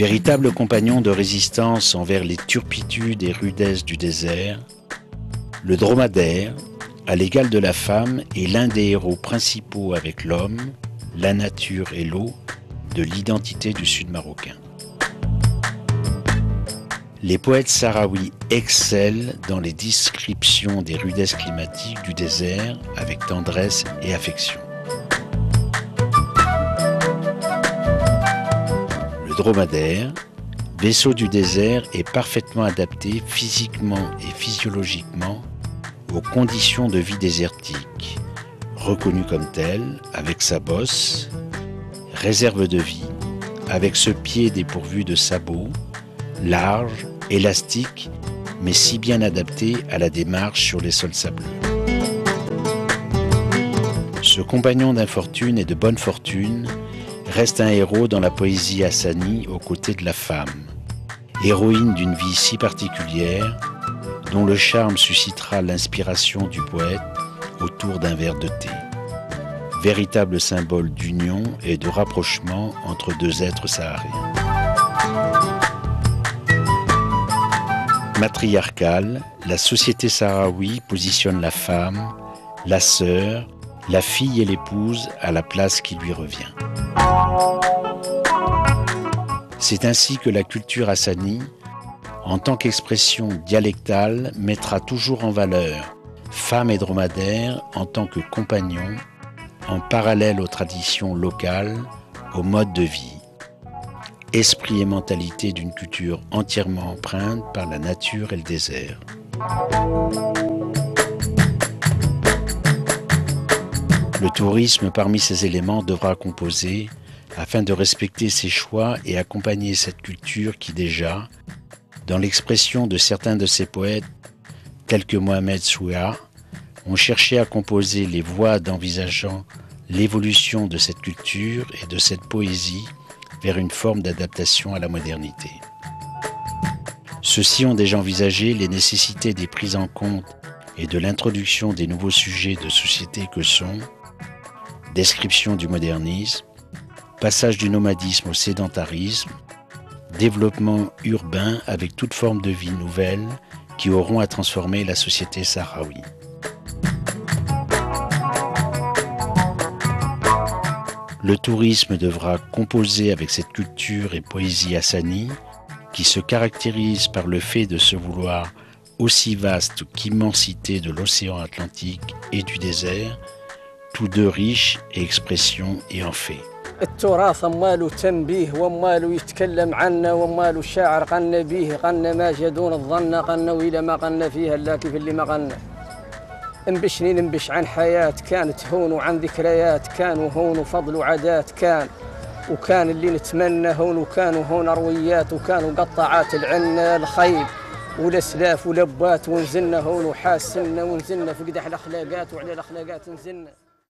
Véritable compagnon de résistance envers les turpitudes et rudesses du désert, le dromadaire, à l'égal de la femme, est l'un des héros principaux avec l'homme, la nature et l'eau de l'identité du Sud marocain. Les poètes sahraouis excellent dans les descriptions des rudesses climatiques du désert avec tendresse et affection. Le dromadaire, vaisseau du désert, est parfaitement adapté physiquement et physiologiquement aux conditions de vie désertiques, reconnu comme tel avec sa bosse, réserve de vie, avec ce pied dépourvu de sabots, large, élastique, mais si bien adapté à la démarche sur les sols sableux. Ce compagnon d'infortune et de bonne fortune reste un héros dans la poésie hassanie aux côtés de la femme, héroïne d'une vie si particulière, dont le charme suscitera l'inspiration du poète autour d'un verre de thé. Véritable symbole d'union et de rapprochement entre deux êtres sahariens. Matriarcale, la société sahraoui positionne la femme, la sœur, la fille et l'épouse à la place qui lui revient. C'est ainsi que la culture hassanie, en tant qu'expression dialectale, mettra toujours en valeur femme et dromadaire en tant que compagnons, en parallèle aux traditions locales, aux modes de vie. Esprit et mentalité d'une culture entièrement empreinte par la nature et le désert. Le tourisme parmi ces éléments devra composer afin de respecter ses choix et accompagner cette culture qui déjà, dans l'expression de certains de ses poètes, tels que Mohamed Souha, ont cherché à composer les voies d'envisageant l'évolution de cette culture et de cette poésie vers une forme d'adaptation à la modernité. Ceux-ci ont déjà envisagé les nécessités des prises en compte et de l'introduction des nouveaux sujets de société que sont description du modernisme, passage du nomadisme au sédentarisme, développement urbain avec toute forme de vie nouvelle qui auront à transformer la société sahraoui. Le tourisme devra composer avec cette culture et poésie hassanie qui se caractérise par le fait de se vouloir aussi vaste qu'immensité de l'océan Atlantique et du désert, tous deux riches et expression et en fait. التراث ماله تنبيه وماله يتكلم عنه وماله الشاعر غنى به غنى ما جدون الظن غنى وإلى ما غنى فيها لا كيف اللي ما غنى انبشني ننبش عن حياة كانت هون وعن ذكريات كانوا هون وفضل وعادات كان وكان اللي نتمنى هون وكانوا هون أرويات وكانوا قطعات العنا الخيل والأسلاف ولبات ونزلنا هون وحاسنا ونزلنا في قدح الأخلاقات وعلى الأخلاقات نزلنا